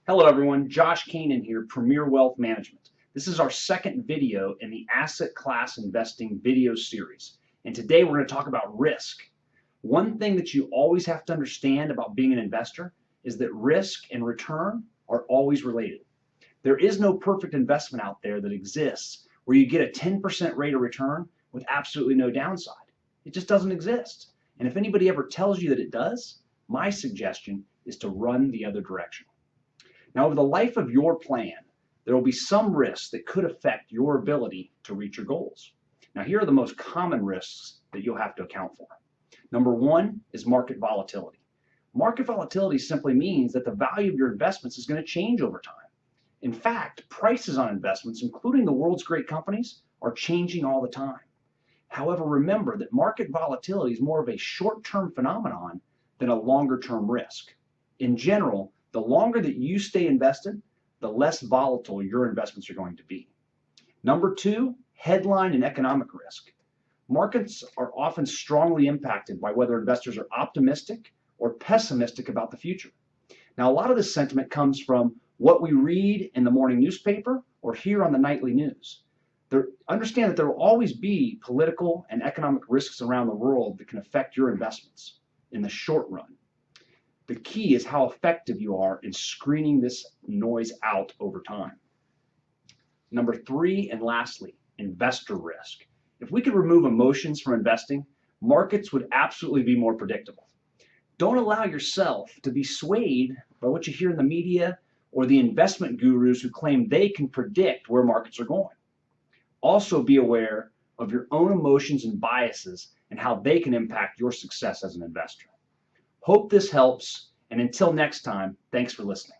Hello everyone, Josh Koehnen here, Premier Wealth Management. This is our second video in the asset class investing video series. And today we're going to talk about risk. One thing that you always have to understand about being an investor is that risk and return are always related. There is no perfect investment out there that exists where you get a 10% rate of return with absolutely no downside. It just doesn't exist. And if anybody ever tells you that it does, my suggestion is to run the other direction. Now, over the life of your plan, there will be some risks that could affect your ability to reach your goals. Now, here are the most common risks that you'll have to account for. Number one is market volatility. Market volatility simply means that the value of your investments is going to change over time. In fact, prices on investments, including the world's great companies, are changing all the time. However, remember that market volatility is more of a short-term phenomenon than a longer-term risk. In general, the longer that you stay invested, the less volatile your investments are going to be. Number two, headline and economic risk. Markets are often strongly impacted by whether investors are optimistic or pessimistic about the future. Now, a lot of this sentiment comes from what we read in the morning newspaper or hear on the nightly news. Understand that there will always be political and economic risks around the world that can affect your investments in the short run. The key is how effective you are in screening this noise out over time. Number three, and lastly, investor risk. If we could remove emotions from investing, markets would absolutely be more predictable. Don't allow yourself to be swayed by what you hear in the media or the investment gurus who claim they can predict where markets are going. Also be aware of your own emotions and biases and how they can impact your success as an investor. Hope this helps, and until next time, thanks for listening.